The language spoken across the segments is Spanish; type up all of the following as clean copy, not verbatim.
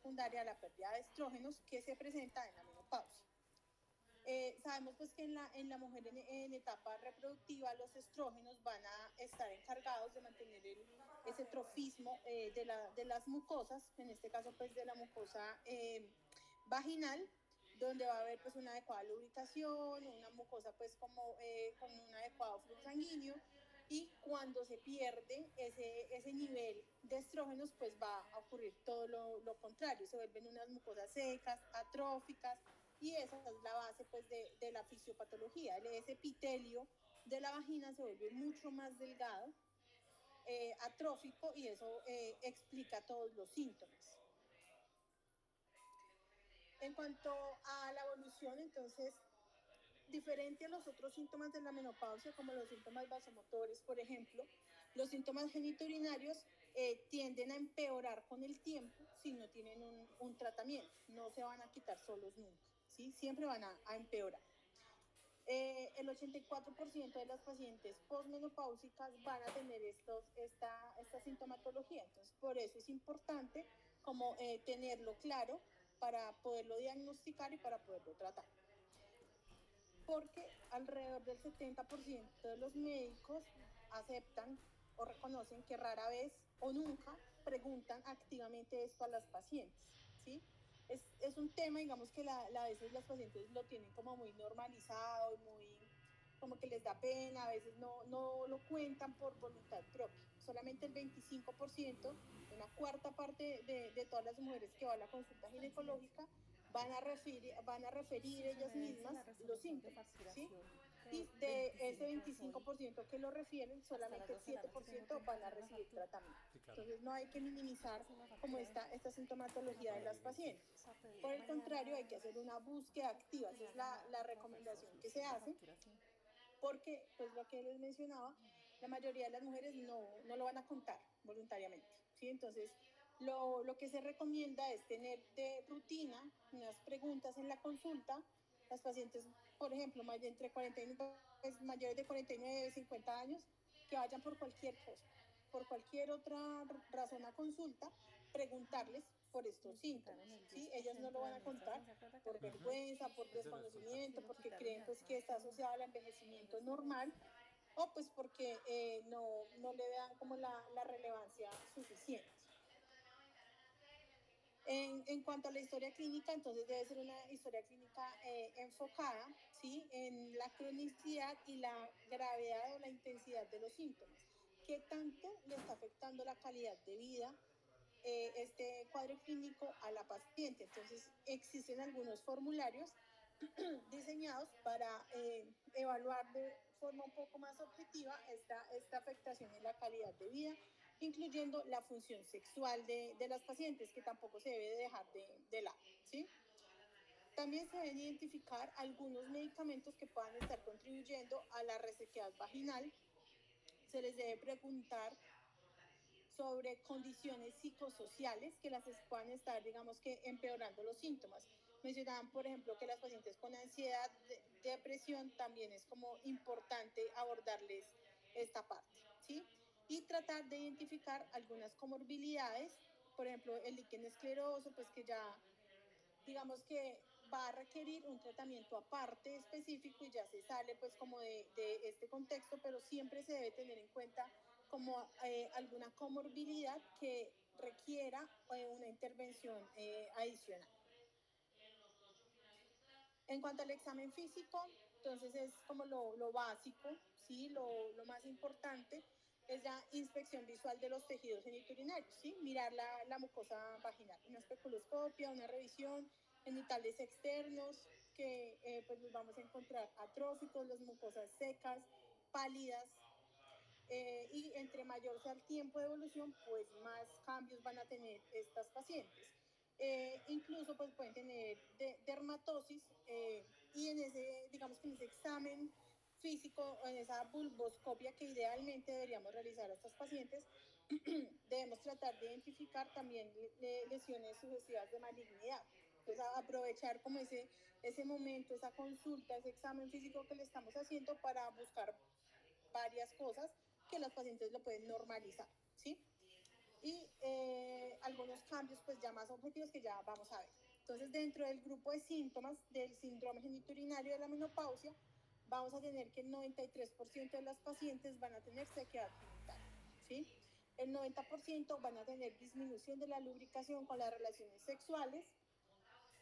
secundaria a la pérdida de estrógenos que se presenta en la menopausia. Sabemos pues que en la mujer en etapa reproductiva los estrógenos van a estar encargados de mantener ese trofismo de las mucosas, en este caso pues de la mucosa vaginal, donde va a haber pues una adecuada lubricación, una mucosa pues como con un adecuado flujo sanguíneo, y cuando se pierde ese nivel de estrógenos pues va a ocurrir todo lo contrario, se vuelven unas mucosas secas, atróficas, y esa es la base pues de la fisiopatología. Ese epitelio de la vagina se vuelve mucho más delgado, atrófico, y eso explica todos los síntomas. En cuanto a la evolución, entonces, diferente a los otros síntomas de la menopausia, como los síntomas vasomotores, por ejemplo, los síntomas genitourinarios tienden a empeorar con el tiempo si no tienen un tratamiento. No se van a quitar solos nunca, ¿sí? Siempre van a empeorar. El 84% de las pacientes posmenopáusicas van a tener esta sintomatología. Entonces, por eso es importante como tenerlo claro para poderlo diagnosticar y para poderlo tratar. Porque alrededor del 70% de los médicos aceptan o reconocen que rara vez o nunca preguntan activamente esto a las pacientes, ¿sí? Es un tema, digamos, que a veces las pacientes lo tienen como muy normalizado, muy como que les da pena, a veces no lo cuentan por voluntad propia. Solamente el 25%, una cuarta parte de todas las mujeres que van a la consulta ginecológica, van a referir ellas mismas los síntomas, ¿sí? Y de ese 25% que lo refieren, solamente el 7% van a recibir tratamiento. Sí, claro. Entonces no hay que minimizar como esta sintomatología de las pacientes. Por el contrario, hay que hacer una búsqueda activa. Esa es la recomendación que se hace, porque, pues lo que les mencionaba, la mayoría de las mujeres no lo van a contar voluntariamente, ¿sí? Entonces, lo que se recomienda es tener de rutina unas preguntas en la consulta. Las pacientes, por ejemplo, mayores de 49, 50 años, que vayan por cualquier cosa, por cualquier otra razón a consulta, preguntarles por estos síntomas, ¿sí? Ellas no lo van a contar por vergüenza, por desconocimiento, porque creen pues que está asociado al envejecimiento normal, o pues porque no le dan como la relevancia suficiente. En cuanto a la historia clínica, entonces debe ser una historia clínica enfocada, ¿sí?, en la cronicidad y la gravedad o la intensidad de los síntomas. ¿Qué tanto le está afectando la calidad de vida este cuadro clínico a la paciente? Entonces, existen algunos formularios diseñados para evaluar de forma un poco más objetiva esta afectación en la calidad de vida, incluyendo la función sexual de las pacientes, que tampoco se debe dejar de lado, ¿sí? También se deben identificar algunos medicamentos que puedan estar contribuyendo a la resequedad vaginal. Se les debe preguntar sobre condiciones psicosociales que las puedan estar, digamos, que empeorando los síntomas. Mencionaban, por ejemplo, que las pacientes con ansiedad, depresión, también es como importante abordarles esta parte, ¿sí? Y tratar de identificar algunas comorbilidades, por ejemplo, el líquen escleroso, pues que ya, digamos, que va a requerir un tratamiento aparte específico y ya se sale pues como de este contexto, pero siempre se debe tener en cuenta como alguna comorbilidad que requiera una intervención adicional. En cuanto al examen físico, entonces es como lo básico, ¿sí? Lo más importante es la inspección visual de los tejidos genitourinarios, ¿sí? Mirar la mucosa vaginal, una especuloscopia, una revisión, genitales externos, que pues los vamos a encontrar atróficos, las mucosas secas, pálidas, y entre mayor sea el tiempo de evolución, pues más cambios van a tener estas pacientes. Incluso pues pueden tener dermatosis, y en ese, digamos que en ese examen físico, en esa vulvoscopia que idealmente deberíamos realizar a estas pacientes, debemos tratar de identificar también lesiones sugestivas de malignidad. Entonces, aprovechar como ese momento, esa consulta, ese examen físico que le estamos haciendo para buscar varias cosas que los pacientes lo pueden normalizar, ¿sí? y algunos cambios pues ya más objetivos que ya vamos a ver. Entonces, dentro del grupo de síntomas del síndrome genitourinario de la menopausia, vamos a tener que el 93% de las pacientes van a tener sequedad genital, ¿sí? El 90% van a tener disminución de la lubricación con las relaciones sexuales,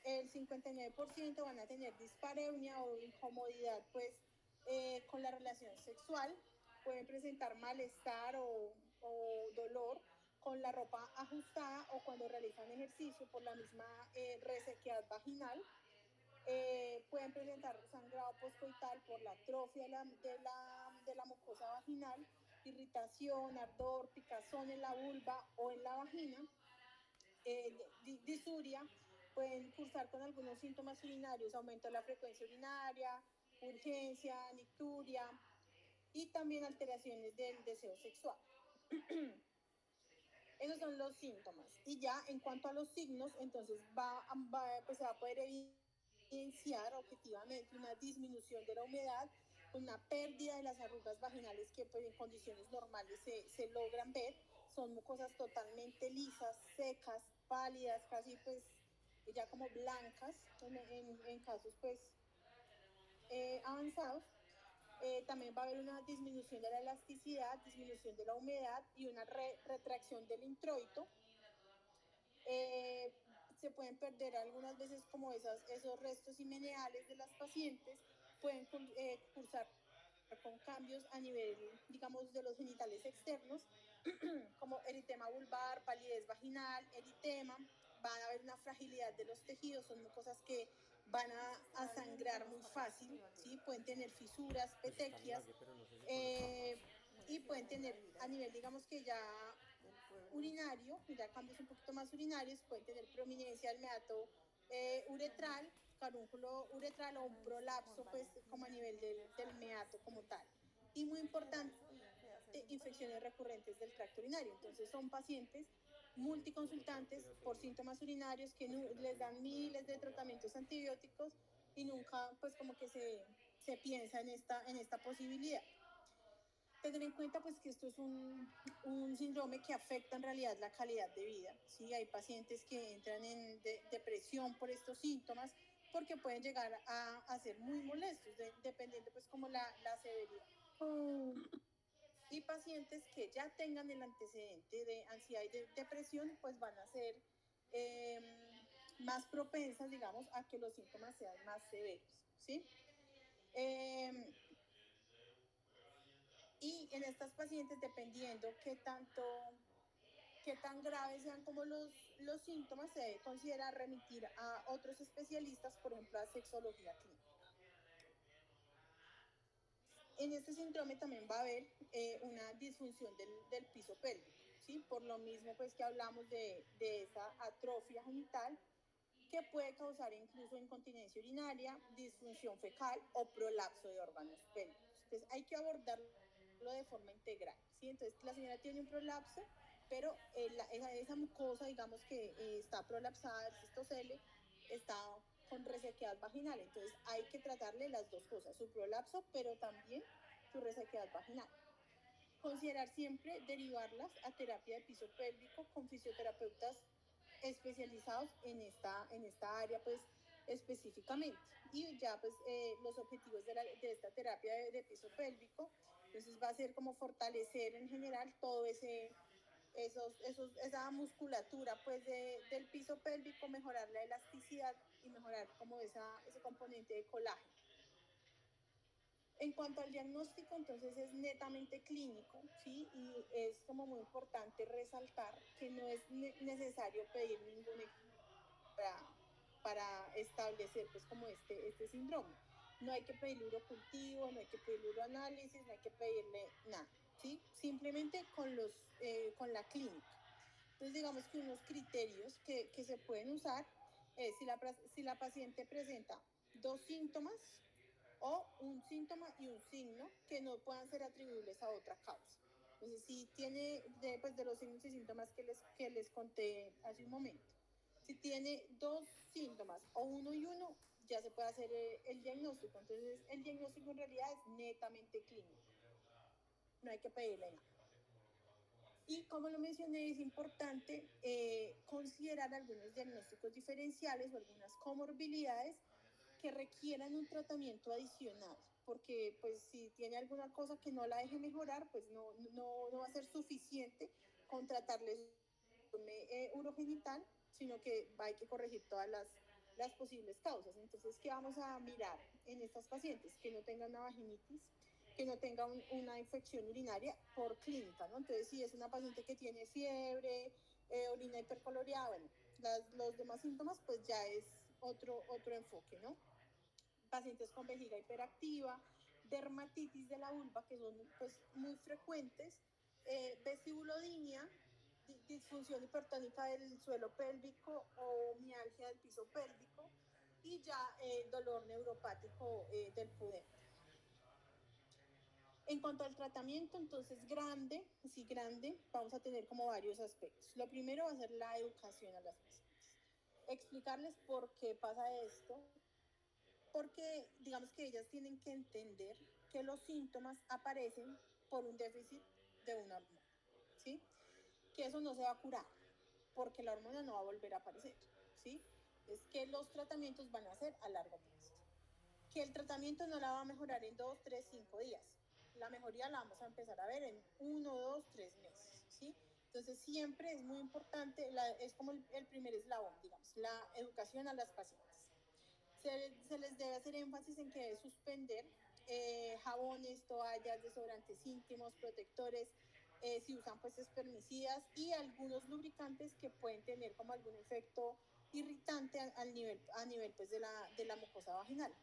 el 59% van a tener dispareunia o incomodidad pues con la relación sexual, pueden presentar malestar o dolor con la ropa ajustada o cuando realizan ejercicio por la misma resequedad vaginal. Pueden presentar sangrado postcoital por la atrofia de la mucosa vaginal, irritación, ardor, picazón en la vulva o en la vagina, disuria, pueden cursar con algunos síntomas urinarios, aumento de la frecuencia urinaria, urgencia, nicturia y también alteraciones del deseo sexual. Esos son los síntomas. Y ya en cuanto a los signos, entonces pues se va a poder evidenciar objetivamente una disminución de la humedad, una pérdida de las arrugas vaginales que pues, en condiciones normales se logran ver. Son mucosas totalmente lisas, secas, pálidas, casi pues ya como blancas en casos pues avanzados. También va a haber una disminución de la elasticidad, disminución de la humedad y una retracción del introito. Se pueden perder algunas veces como esos restos himeneales de las pacientes, pueden cursar con cambios a nivel, digamos, de los genitales externos, como eritema vulvar, palidez vaginal, eritema, van a haber una fragilidad de los tejidos, son cosas que van a sangrar muy fácil, ¿sí? Pueden tener fisuras, petequias, y pueden tener a nivel, digamos que ya urinario, ya cambios un poquito más urinarios, pueden tener prominencia del meato uretral, carúnculo uretral o un prolapso, pues como a nivel del meato como tal. Y muy importante, infecciones recurrentes del tracto urinario. Entonces son pacientes multiconsultantes por síntomas urinarios que les dan miles de tratamientos antibióticos y nunca pues como que se piensa en esta posibilidad. Tener en cuenta pues que esto es un síndrome que afecta en realidad la calidad de vida, ¿sí? Hay pacientes que entran en depresión por estos síntomas porque pueden llegar a ser muy molestos, dependiendo pues como la severidad. Y pacientes que ya tengan el antecedente de ansiedad y de depresión pues van a ser más propensas, digamos, a que los síntomas sean más severos, ¿sí? Y en estas pacientes, dependiendo qué tan graves sean como los síntomas, se debe considerar remitir a otros especialistas, por ejemplo, a sexología clínica. En este síndrome también va a haber una disfunción del piso pélvico, ¿sí? Por lo mismo pues que hablamos de esa atrofia genital que puede causar incluso incontinencia urinaria, disfunción fecal o prolapso de órganos pélvicos. Entonces hay que abordarlo de forma integral, ¿sí? Entonces la señora tiene un prolapso, pero esa mucosa, digamos que está prolapsada, el cistocele, está con resequedad vaginal, entonces hay que tratarle las dos cosas, su prolapso, pero también su resequedad vaginal. Considerar siempre derivarlas a terapia de piso pélvico con fisioterapeutas especializados en esta área pues específicamente, y ya pues los objetivos de esta terapia de piso pélvico entonces va a ser como fortalecer en general todo esa musculatura pues del piso pélvico, mejorar la elasticidad y mejorar como ese componente de colágeno. En cuanto al diagnóstico, entonces es netamente clínico, ¿sí? Y es como muy importante resaltar que no es necesario pedir ningún examen para establecer pues como este síndrome. No hay que pedirle urocultivo, no hay que pedirle uroanálisis, no hay que pedirle nada, ¿sí? Simplemente con la clínica. Entonces digamos que unos criterios que se pueden usar es si la paciente presenta dos síntomas o un síntoma y un signo que no puedan ser atribuibles a otra causa. Entonces, si tiene, pues de los signos y síntomas que les conté hace un momento, si tiene dos síntomas o uno y uno, ya se puede hacer el diagnóstico. Entonces, el diagnóstico en realidad es netamente clínico. No hay que pedirle nada. Y como lo mencioné, es importante considerar algunos diagnósticos diferenciales o algunas comorbilidades que requieran un tratamiento adicional, porque pues si tiene alguna cosa que no la deje mejorar, pues no va a ser suficiente con tratarles urogenital, sino que hay que corregir todas las posibles causas. Entonces, ¿qué vamos a mirar en estas pacientes? Que no tengan una vaginitis, que no tenga una infección urinaria por clínica, ¿no? Entonces, si es una paciente que tiene fiebre, orina hipercoloreada, bueno, los demás síntomas, pues ya es otro enfoque, ¿no? Pacientes con vejiga hiperactiva, dermatitis de la vulva, que son pues muy frecuentes, vestibulodinia, disfunción hipertónica del suelo pélvico o mialgia del piso pélvico, y ya dolor neuropático del pudente. En cuanto al tratamiento, entonces grande, vamos a tener como varios aspectos. Lo primero va a ser la educación a las pacientes. Explicarles por qué pasa esto, porque digamos que ellas tienen que entender que los síntomas aparecen por un déficit de una hormona, ¿sí? Que eso no se va a curar, porque la hormona no va a volver a aparecer, ¿sí? Es que los tratamientos van a ser a largo plazo. Que el tratamiento no la va a mejorar en 2, 3, 5 días. La mejoría la vamos a empezar a ver en 1, 2, 3 meses, ¿sí? Entonces siempre es muy importante, es como el primer eslabón, digamos, la educación a las pacientes. Se les debe hacer énfasis en que debe suspender jabones, toallas, desodorantes íntimos, protectores, si usan pues espermicidas y algunos lubricantes que pueden tener como algún efecto irritante a nivel pues de la mucosa vaginal.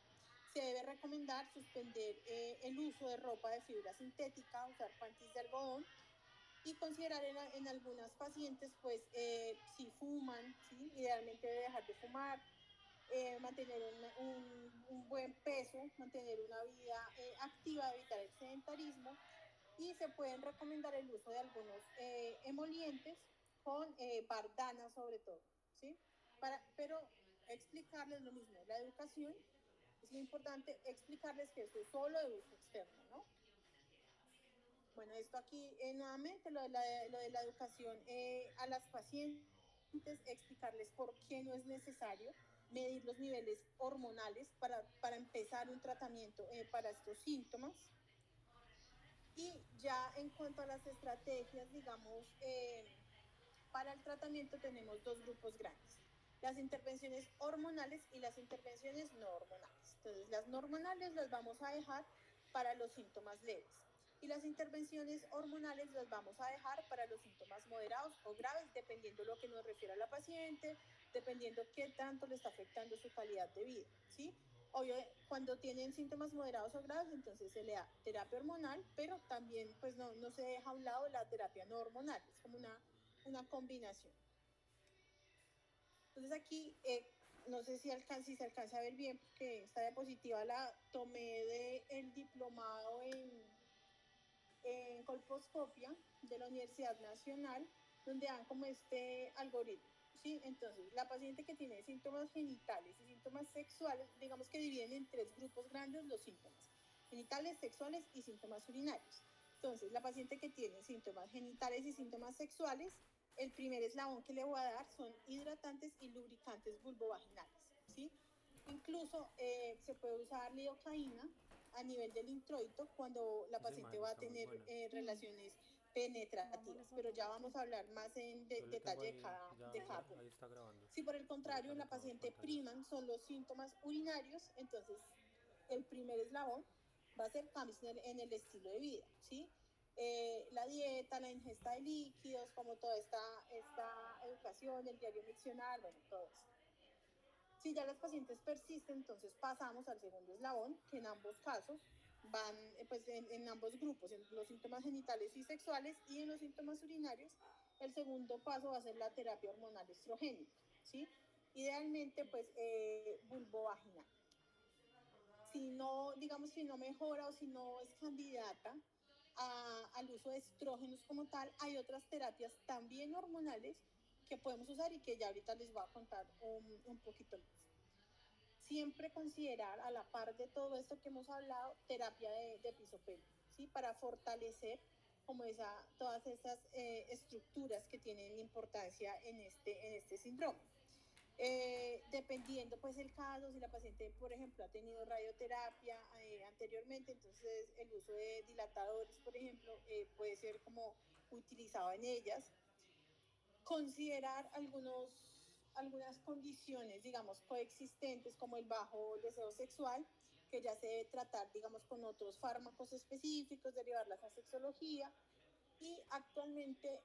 Se debe recomendar suspender el uso de ropa de fibra sintética, usar panties de algodón y considerar en algunas pacientes pues si fuman, ¿sí? Idealmente debe dejar de fumar, mantener un buen peso, mantener una vida activa, evitar el sedentarismo, y se pueden recomendar el uso de algunos emolientes con bardana sobre todo, ¿sí? Pero explicarles lo mismo, la educación, es muy importante explicarles que esto es solo de uso externo, ¿no? Bueno, esto aquí nuevamente, lo de la educación a las pacientes, explicarles por qué no es necesario medir los niveles hormonales para empezar un tratamiento para estos síntomas. Y ya en cuanto a las estrategias, digamos, para el tratamiento tenemos dos grupos grandes, las intervenciones hormonales y las intervenciones no hormonales. Entonces, las no hormonales las vamos a dejar para los síntomas leves y las intervenciones hormonales las vamos a dejar para los síntomas moderados o graves, dependiendo lo que nos refiera a la paciente, dependiendo qué tanto le está afectando su calidad de vida, ¿sí? Obvio, cuando tienen síntomas moderados o graves, entonces se le da terapia hormonal, pero también pues no se deja a un lado la terapia no hormonal, es como una combinación. Entonces aquí, no sé si se alcanza a ver bien, porque esta diapositiva la tomé del diplomado en colposcopia de la Universidad Nacional, donde dan como este algoritmo, ¿sí? Entonces, la paciente que tiene síntomas genitales y síntomas sexuales, digamos que dividen en tres grupos grandes los síntomas, genitales, sexuales y síntomas urinarios. Entonces, la paciente que tiene síntomas genitales y síntomas sexuales, el primer eslabón que le voy a dar son hidratantes y lubricantes vulvovaginales, ¿sí? Incluso se puede usar lidocaína a nivel del introito cuando la paciente va a tener relaciones penetrativas, pero ya vamos a hablar más en detalle de cada punto. Ahí está grabando. Si por el contrario en la paciente priman son los síntomas urinarios, entonces el primer eslabón va a ser cambios en el estilo de vida, ¿sí? La dieta, la ingesta de líquidos, como toda esta educación, el diario miccional, bueno, todo eso. Si ya las pacientes persisten, entonces pasamos al segundo eslabón, que en ambos casos van pues en ambos grupos, en los síntomas genitales y sexuales y en los síntomas urinarios. El segundo paso va a ser la terapia hormonal estrogénica, ¿sí? Idealmente, pues, vulvovaginal. Si no, digamos, si no mejora o si no es candidata al uso de estrógenos como tal, hay otras terapias también hormonales que podemos usar y que ya ahorita les voy a contar un poquito más. Siempre considerar a la par de todo esto que hemos hablado, terapia de piso pélvico, ¿sí? Para fortalecer como todas esas estructuras que tienen importancia en este síndrome. Dependiendo pues el caso, si la paciente por ejemplo ha tenido radioterapia anteriormente, entonces el uso de dilatadores por ejemplo puede ser como utilizado en ellas. Considerar algunas condiciones, digamos, coexistentes como el bajo deseo sexual, que ya se debe tratar, digamos, con otros fármacos específicos, derivarlas a sexología. Y actualmente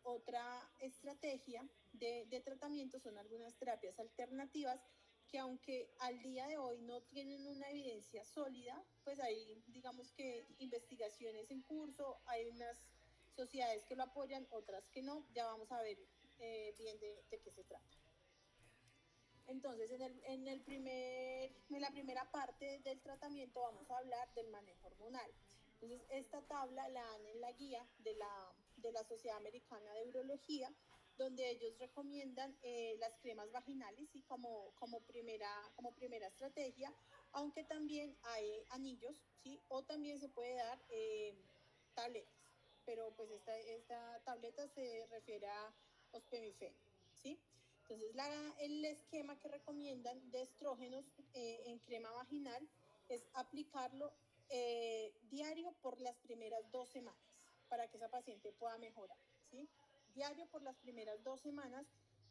otra estrategia de tratamiento son algunas terapias alternativas que aunque al día de hoy no tienen una evidencia sólida, pues hay, digamos que investigaciones en curso, hay unas sociedades que lo apoyan, otras que no, ya vamos a ver bien de qué se trata. Entonces, en la primera parte del tratamiento vamos a hablar del manejo hormonal. Entonces, esta tabla la dan en la guía de la Sociedad Americana de Urología, donde ellos recomiendan las cremas vaginales ¿sí? como primera estrategia, aunque también hay anillos, ¿sí? O también se puede dar tabletas, pero pues esta tableta se refiere a ospemifeno, ¿sí? Entonces, el esquema que recomiendan de estrógenos en crema vaginal es aplicarlo diario por las primeras 2 semanas para que esa paciente pueda mejorar, ¿sí? Diario por las primeras 2 semanas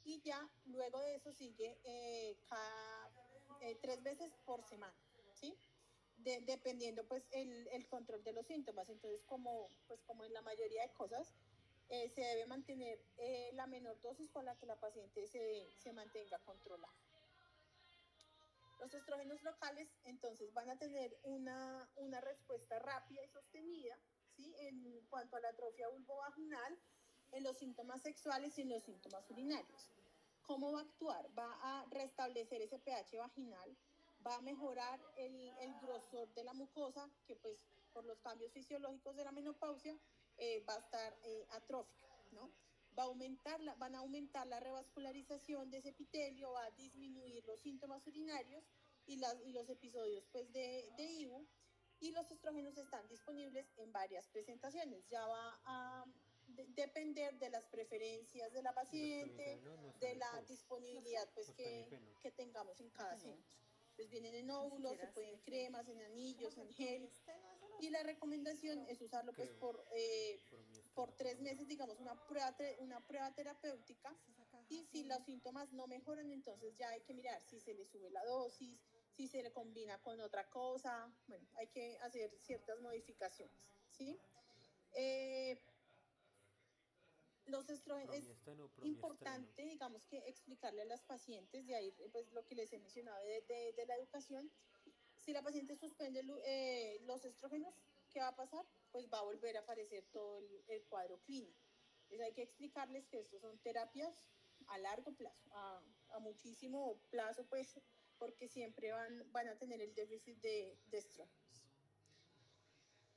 y ya luego de eso sigue 3 veces por semana, ¿sí? Dependiendo pues el control de los síntomas. Entonces, como en la mayoría de cosas, se debe mantener la menor dosis con la que la paciente se mantenga controlada. Los estrógenos locales entonces van a tener una respuesta rápida y sostenida, ¿sí? En cuanto a la atrofia vulvovaginal, en los síntomas sexuales y en los síntomas urinarios. ¿Cómo va a actuar? Va a restablecer ese pH vaginal, va a mejorar el grosor de la mucosa, que pues por los cambios fisiológicos de la menopausia va a estar atrófica, ¿no? Van a aumentar la revascularización de ese epitelio, va a disminuir los síntomas urinarios y los episodios pues, de IBU, y los estrógenos están disponibles en varias presentaciones. Ya va a depender de las preferencias de la paciente, de la disponibilidad pues, que tengamos en cada centro. Pues vienen en óvulos, se pueden en cremas, en anillos, en gel. Y la recomendación es usarlo pues por 3 meses, digamos, una prueba terapéutica. Y si los síntomas no mejoran, entonces ya hay que mirar si se le sube la dosis, si se le combina con otra cosa. Bueno, hay que hacer ciertas modificaciones, ¿sí? Los estrógenos, es importante, digamos, que explicarle a las pacientes, de ahí pues lo que les he mencionado de la educación. Si la paciente suspende los estrógenos, ¿qué va a pasar? Pues va a volver a aparecer todo el cuadro clínico. Entonces hay que explicarles que estos son terapias a largo plazo, a muchísimo plazo, pues, porque siempre van a tener el déficit de estrógenos.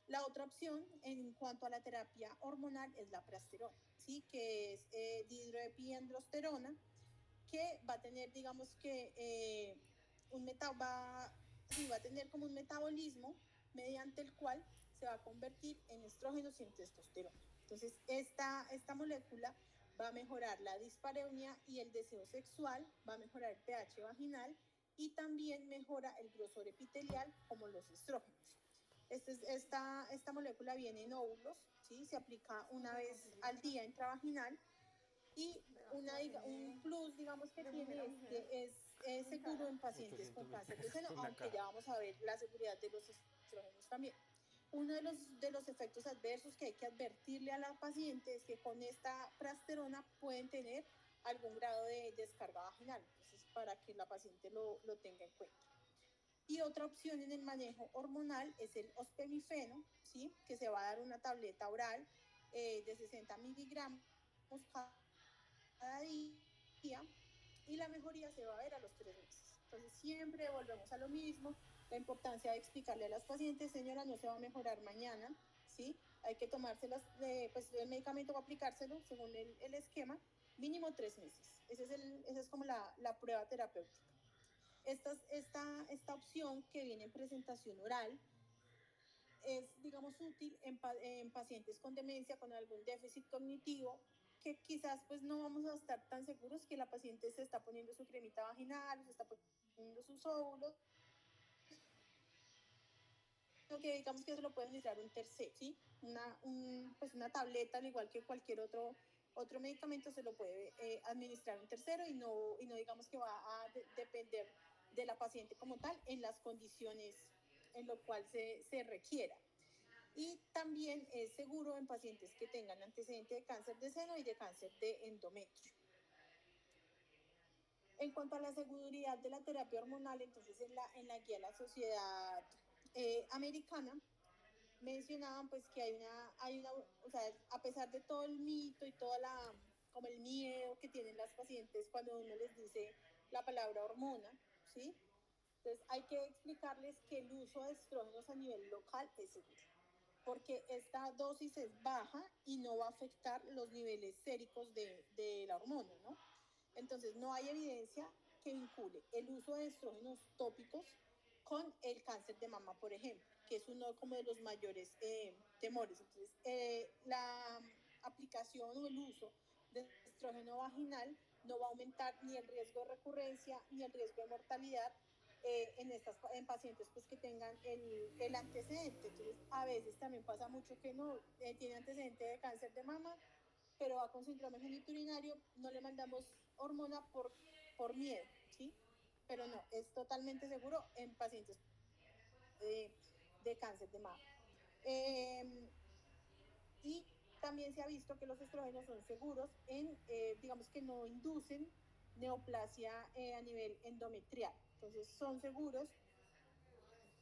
La otra opción en cuanto a la terapia hormonal es la prasterona, ¿sí? Que es dihidroepiandrosterona, que va a tener, digamos que, va a tener como un metabolismo mediante el cual se va a convertir en estrógenos y en testosterona. Entonces, esta molécula va a mejorar la dispareunia y el deseo sexual, va a mejorar el pH vaginal y también mejora el grosor epitelial como los estrógenos. Esta molécula viene en óvulos, ¿sí? Se aplica una vez al día intravaginal y un plus, digamos, que tiene es que es seguro en pacientes con cáncer de seno, aunque ya vamos a ver la seguridad de los estrógenos también. Uno de los efectos adversos que hay que advertirle a la paciente es que con esta prasterona pueden tener algún grado de descarga vaginal, entonces para que la paciente lo tenga en cuenta. Y otra opción en el manejo hormonal es el ospemifeno, ¿sí? Que se va a dar una tableta oral de 60 miligramos cada día y la mejoría se va a ver a los 3 meses. Entonces siempre volvemos a lo mismo, la importancia de explicarle a las pacientes, señora, no se va a mejorar mañana, ¿sí? Hay que tomárselas, pues el medicamento va a aplicárselo según el esquema, mínimo 3 meses. Esa es como la prueba terapéutica. Esta opción que viene en presentación oral es, digamos, útil en pacientes con demencia, con algún déficit cognitivo, que quizás pues no vamos a estar tan seguros que la paciente se está poniendo su cremita vaginal, se está poniendo sus óvulos, que digamos que se lo puede administrar un tercero, ¿sí? Pues una tableta, al igual que cualquier otro medicamento, se lo puede administrar un tercero y no digamos que va a depender de la paciente como tal en las condiciones en lo cual se requiera. Y también es seguro en pacientes que tengan antecedente de cáncer de seno y de cáncer de endometrio. En cuanto a la seguridad de la terapia hormonal, entonces en la guía de la Sociedad Americana mencionaban pues que hay una, o sea, a pesar de todo el mito y toda como el miedo que tienen las pacientes cuando uno les dice la palabra hormona, ¿sí? Entonces hay que explicarles que el uso de estrógenos a nivel local es seguro, porque esta dosis es baja y no va a afectar los niveles séricos de la hormona, ¿no? Entonces no hay evidencia que vincule el uso de estrógenos tópicos con el cáncer de mama, por ejemplo, que es uno como de los mayores temores. Entonces, la aplicación o el uso de estrógeno vaginal no va a aumentar ni el riesgo de recurrencia ni el riesgo de mortalidad en pacientes pues, que tengan el antecedente. Entonces, a veces también pasa mucho que no tiene antecedente de cáncer de mama, pero va con síndrome genitourinario, no le mandamos hormona por miedo, ¿sí? Pero no, es totalmente seguro en pacientes de cáncer de mama. Y también se ha visto que los estrógenos son seguros digamos que no inducen neoplasia a nivel endometrial. Entonces son seguros.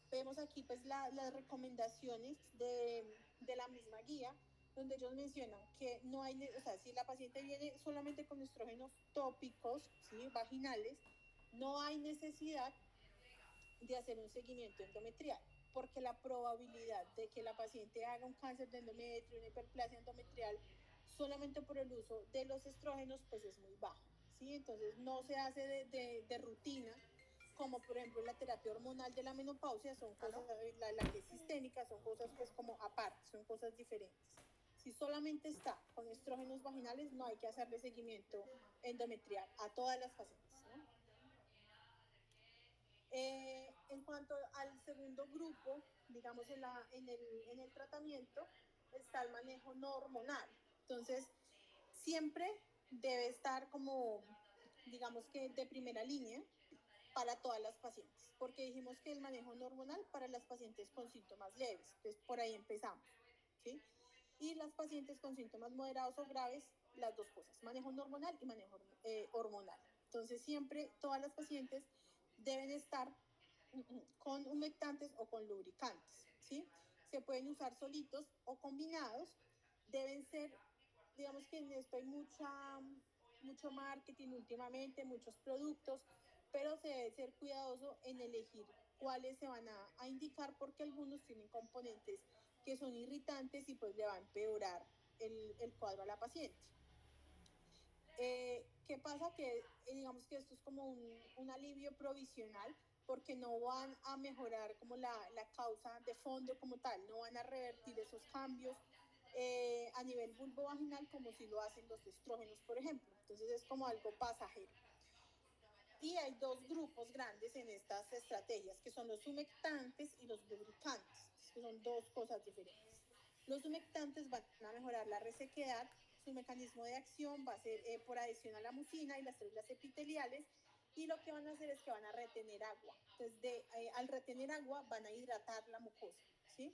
Vemos aquí pues las recomendaciones de la misma guía, donde ellos mencionan que no hay, o sea, si la paciente viene solamente con estrógenos tópicos, ¿sí? Vaginales, no hay necesidad de hacer un seguimiento endometrial, porque la probabilidad de que la paciente haga un cáncer de endometrio, una hiperplasia endometrial, solamente por el uso de los estrógenos, pues es muy baja, ¿sí? Entonces no se hace de rutina, como por ejemplo la terapia hormonal de la menopausia, son cosas, la que es sistémica, son cosas pues como aparte, son cosas diferentes. Si solamente está con estrógenos vaginales, no hay que hacerle seguimiento endometrial a todas las pacientes, ¿no? En cuanto al segundo grupo, digamos en el tratamiento, está el manejo no hormonal. Entonces, siempre debe estar como, digamos que de primera línea para todas las pacientes, porque dijimos que el manejo no hormonal para las pacientes con síntomas leves, entonces por ahí empezamos, ¿sí? Y las pacientes con síntomas moderados o graves, las dos cosas, manejo no hormonal y manejo hormonal. Entonces siempre todas las pacientes deben estar con humectantes o con lubricantes, ¿sí? Se pueden usar solitos o combinados, deben ser, digamos que en esto hay mucho marketing últimamente, muchos productos, pero se debe ser cuidadoso en elegir cuáles se van a indicar porque algunos tienen componentes que son irritantes y pues le va a empeorar el cuadro a la paciente. ¿Qué pasa? Que digamos que esto es como un alivio provisional porque no van a mejorar como la causa de fondo como tal, no van a revertir esos cambios a nivel vulvovaginal como si lo hacen los estrógenos, por ejemplo. Entonces es como algo pasajero. Y hay dos grupos grandes en estas estrategias, que son los humectantes y los lubricantes, que son dos cosas diferentes. Los humectantes van a mejorar la resequedad, su mecanismo de acción va a ser por adhesión a la mucina y las células epiteliales, y lo que van a hacer es que van a retener agua. Entonces, al retener agua, van a hidratar la mucosa, ¿sí?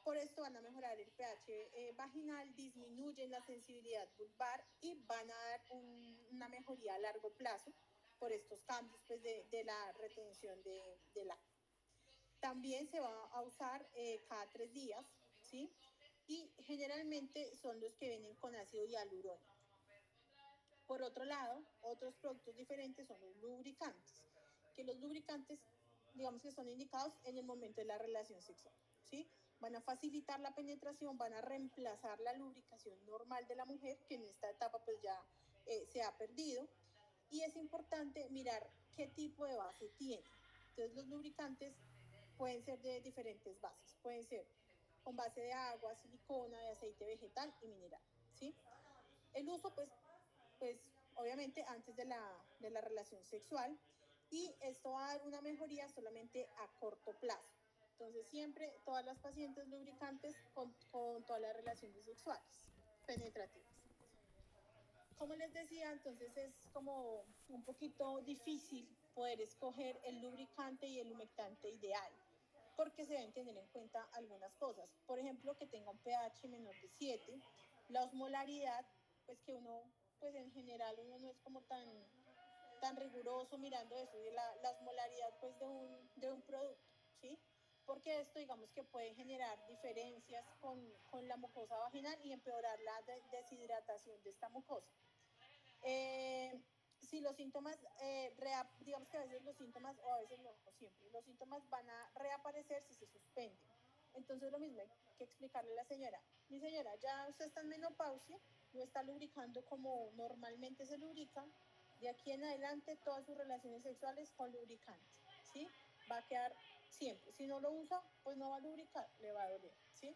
Por esto van a mejorar el pH vaginal, disminuyen la sensibilidad vulvar y van a dar una mejoría a largo plazo por estos cambios pues, de la retención del agua. También se va a usar cada 3 días, ¿sí? Y generalmente son los que vienen con ácido hialurónico. Por otro lado, otros productos diferentes son los lubricantes, que los lubricantes, digamos que son indicados en el momento de la relación sexual, ¿sí? Van a facilitar la penetración, van a reemplazar la lubricación normal de la mujer, que en esta etapa pues ya se ha perdido, y es importante mirar qué tipo de base tiene. Entonces los lubricantes pueden ser de diferentes bases, pueden ser con base de agua, silicona, de aceite vegetal y mineral, ¿sí? El uso, pues obviamente antes de la relación sexual, y esto va a dar una mejoría solamente a corto plazo. Entonces siempre todas las pacientes lubricantes con todas las relaciones sexuales penetrativas. Como les decía, entonces es como un poquito difícil poder escoger el lubricante y el humectante ideal, porque se deben tener en cuenta algunas cosas. Por ejemplo, que tenga un pH menor de 7, la osmolaridad, pues que uno, pues en general uno no es como tan riguroso mirando eso, y la osmolaridad pues de un producto, ¿sí? Porque esto digamos que puede generar diferencias con la mucosa vaginal y empeorar la deshidratación de esta mucosa. Si los síntomas, digamos que a veces los síntomas, o a veces no siempre, los síntomas van a reaparecer si se suspenden. Entonces lo mismo hay que explicarle a la señora, mi señora, ya usted está en menopausia, no está lubricando como normalmente se lubrica, de aquí en adelante todas sus relaciones sexuales con lubricante, ¿sí? Va a quedar siempre, si no lo usa, pues no va a lubricar, le va a doler, ¿sí?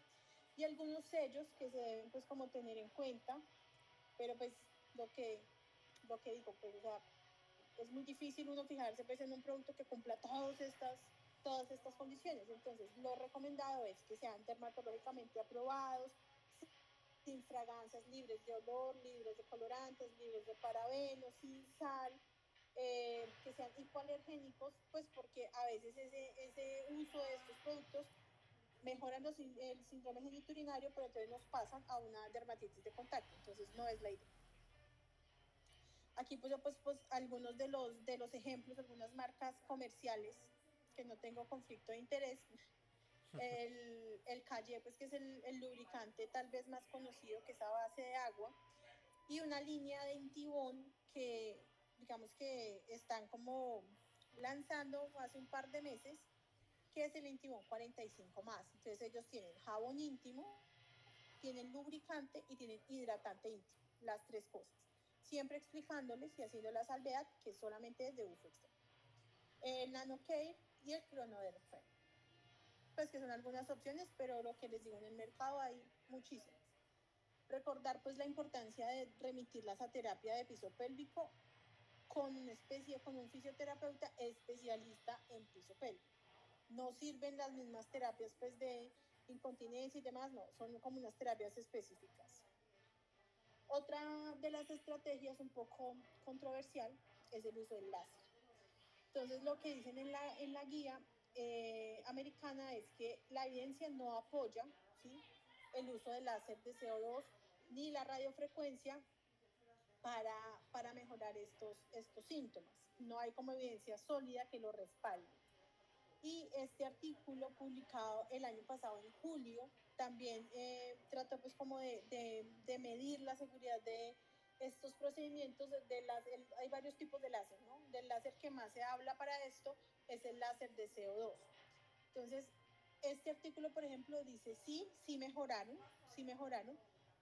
Y algunos sellos que se deben pues como tener en cuenta, pero pues lo que digo, pues, o sea, es muy difícil uno fijarse pues en un producto que cumpla todas estas condiciones. Entonces, lo recomendado es que sean dermatológicamente aprobados, sin fragancias, libres de olor, libres de colorantes, libres de parabenos, sin sal, que sean hipoalergénicos, pues porque a veces ese uso de estos productos mejoran el síndrome genitourinario, pero entonces nos pasan a una dermatitis de contacto, entonces no es la idea. Aquí pues algunos de los ejemplos, algunas marcas comerciales que no tengo conflicto de interés. El Calle, pues que es el lubricante tal vez más conocido, que es a base de agua, y una línea de Intibón que digamos que están como lanzando hace un par de meses, que es el Intibón 45 más. Entonces ellos tienen jabón íntimo, tienen lubricante y tienen hidratante íntimo, las tres cosas. Siempre explicándoles y haciendo la salvedad que solamente es de uso externo. El NanoCare y el Chronoderm, pues que son algunas opciones, pero lo que les digo, en el mercado hay muchísimas. Recordar pues la importancia de remitirlas a terapia de piso pélvico con un fisioterapeuta especialista en piso pélvico. No sirven las mismas terapias pues de incontinencia y demás, no, son como unas terapias específicas. Otra de las estrategias un poco controversial es el uso del láser. Entonces lo que dicen en la guía americana es que la evidencia no apoya, ¿sí?, el uso del láser de CO2 ni la radiofrecuencia para mejorar estos síntomas. No hay como evidencia sólida que lo respalde. Y este artículo publicado el año pasado en julio también trató pues como de medir la seguridad de estos procedimientos. Hay varios tipos de láser, ¿no? Del láser que más se habla para esto es el láser de CO2. Entonces, este artículo, por ejemplo, dice sí mejoraron,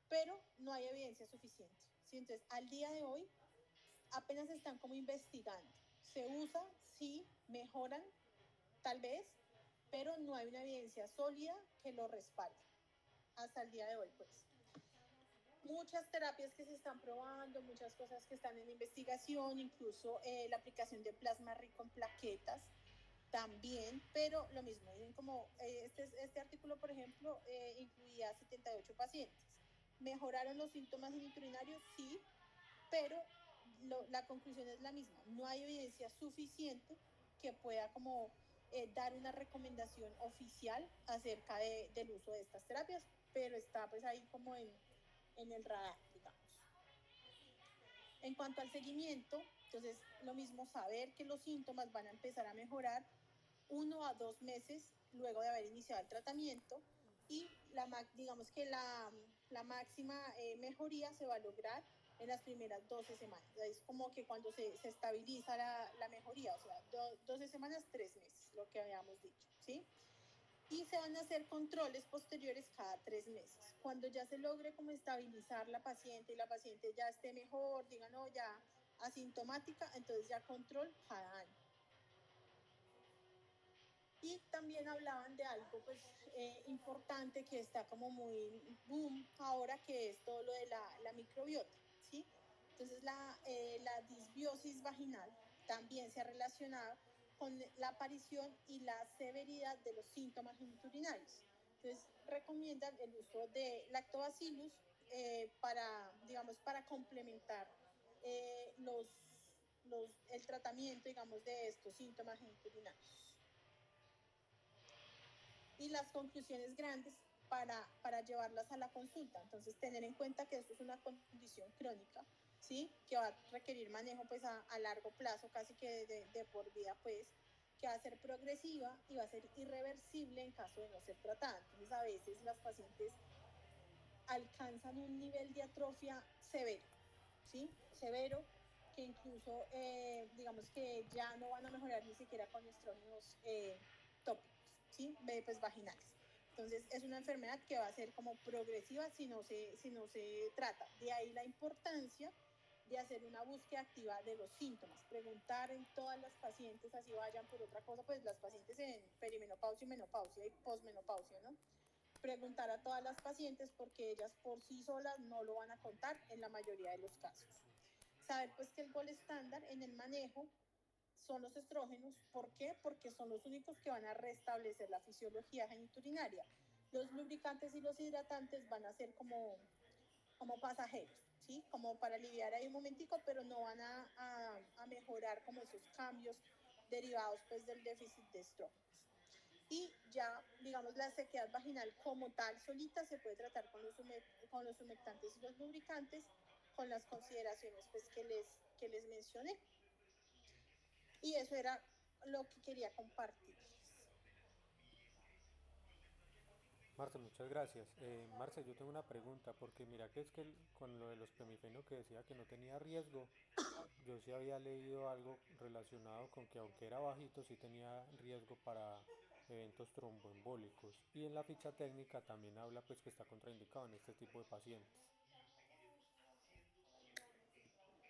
pero no hay evidencia suficiente, ¿sí? Entonces, al día de hoy apenas están como investigando. Se usa, sí, mejoran, tal vez, pero no hay una evidencia sólida que lo respalde hasta el día de hoy, pues. Muchas terapias que se están probando, muchas cosas que están en investigación, incluso la aplicación de plasma rico en plaquetas también, pero lo mismo, dicen como este artículo, por ejemplo, incluía 78 pacientes. ¿Mejoraron los síntomas geniturinarios? Sí, pero la conclusión es la misma. No hay evidencia suficiente que pueda como dar una recomendación oficial acerca del uso de estas terapias, pero está pues ahí como en el radar, digamos. En cuanto al seguimiento, entonces lo mismo, saber que los síntomas van a empezar a mejorar 1 a 2 meses luego de haber iniciado el tratamiento, y digamos que la máxima mejoría se va a lograr en las primeras 12 semanas. Es como que cuando se estabiliza la mejoría, o sea, 12 semanas, 3 meses, lo que habíamos dicho, ¿sí? Y se van a hacer controles posteriores cada 3 meses. Cuando ya se logre como estabilizar la paciente y la paciente ya esté mejor, digan, no, ya asintomática, entonces ya control cada año. Y también hablaban de algo pues importante que está como muy boom ahora, que es todo lo de la microbiota, ¿sí? Entonces la disbiosis vaginal también se ha relacionado con la aparición y la severidad de los síntomas geniturinarios. Entonces recomiendan el uso de lactobacillus para, digamos, para complementar el tratamiento, digamos, de estos síntomas geniturinarios. Y las conclusiones grandes para llevarlas a la consulta. Entonces, tener en cuenta que esto es una condición crónica, ¿sí? Que va a requerir manejo pues a largo plazo, casi que de por vida, pues, que va a ser progresiva y va a ser irreversible en caso de no ser tratada. Entonces, a veces las pacientes alcanzan un nivel de atrofia severo, ¿sí? Severo, que incluso, digamos que ya no van a mejorar ni siquiera con estrógenos tópicos, ¿sí? Pues vaginales. Entonces, es una enfermedad que va a ser como progresiva si no se trata. De ahí la importancia de hacer una búsqueda activa de los síntomas, preguntar en todas las pacientes, así vayan por otra cosa, pues las pacientes en perimenopausia y menopausia y posmenopausia, ¿no? Preguntar a todas las pacientes porque ellas por sí solas no lo van a contar en la mayoría de los casos. Saber pues que el gol estándar en el manejo son los estrógenos. ¿Por qué? Porque son los únicos que van a restablecer la fisiología geniturinaria. Los lubricantes y los hidratantes van a ser como pasajeros, ¿sí? Como para aliviar ahí un momentico, pero no van a mejorar como esos cambios derivados pues del déficit de estrógenos. Y ya, digamos, la sequedad vaginal como tal solita se puede tratar con los humectantes y los lubricantes, con las consideraciones pues que les mencioné. Y eso era lo que quería compartir. Marce, muchas gracias. Marce, yo tengo una pregunta, porque mira que es que con lo de los pemifeno que decía que no tenía riesgo, yo sí había leído algo relacionado con que aunque era bajito, sí tenía riesgo para eventos tromboembólicos. Y en la ficha técnica también habla pues que está contraindicado en este tipo de pacientes.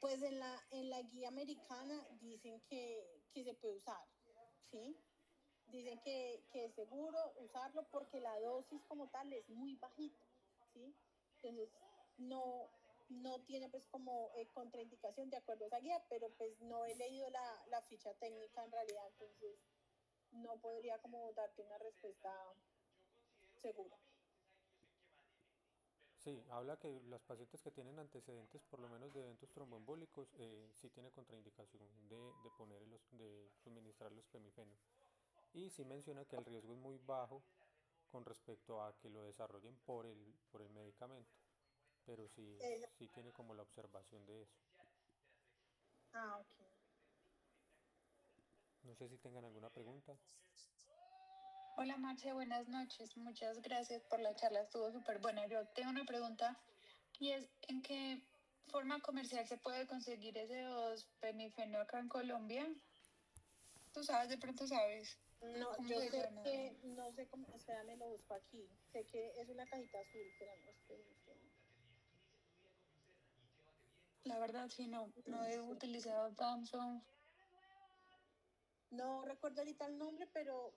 Pues en la guía americana dicen que se puede usar, ¿sí? Dicen que es seguro usarlo porque la dosis como tal es muy bajita, ¿sí? Entonces no tiene pues como contraindicación de acuerdo a esa guía, pero pues no he leído la ficha técnica en realidad, entonces no podría como darte una respuesta segura. Sí, habla que las pacientes que tienen antecedentes por lo menos de eventos tromboembólicos sí tiene contraindicación de ponerlos, de suministrar los pemifeno. Y sí menciona que el riesgo es muy bajo con respecto a que lo desarrollen por el medicamento, pero sí, Eh, sí tiene como la observación de eso. ok. No sé si tengan alguna pregunta. Hola Marce, buenas noches. Muchas gracias por la charla, estuvo súper buena. Yo tengo una pregunta y es ¿en qué forma comercial se puede conseguir ese 2 pemifeno acá en Colombia? Tú sabes, de pronto sabes No, cómo yo se sé llama. que, no sé cómo, espérame, lo busco aquí. Sé que es una cajita azul, pero no estoy. La verdad, sí, no he utilizado Thompson. No recuerdo ahorita el nombre, pero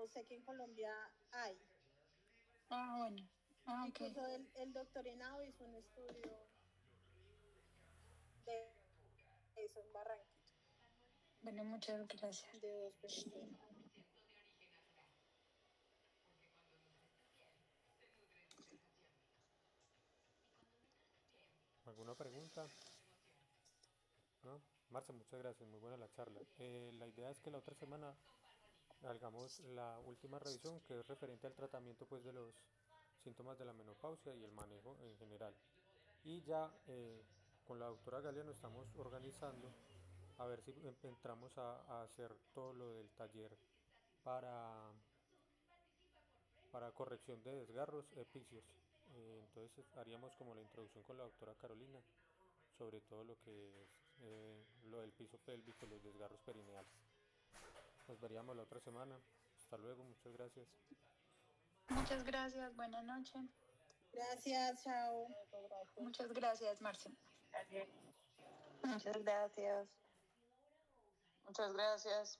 sé que en Colombia hay. Ah, bueno. Ah, ok. Incluso el doctor Henao hizo un estudio de eso en Barranquilla, Bueno, muchas gracias. de dos personas. ¿Alguna pregunta? ¿No? Marce, muchas gracias, muy buena la charla. La idea es que la otra semana hagamos la última revisión que es referente al tratamiento pues de los síntomas de la menopausia y el manejo en general. Y ya con la doctora Galia nos estamos organizando a ver si entramos a hacer todo lo del taller para, para corrección de desgarros epicios. Entonces haríamos como la introducción con la doctora Carolina sobre todo lo que es lo del piso pélvico, los desgarros perineales. Nos veríamos la otra semana. Hasta luego, muchas gracias. Muchas gracias, buenas noches. Gracias, chao. Muchas gracias, Marce. Muchas gracias. Muchas gracias.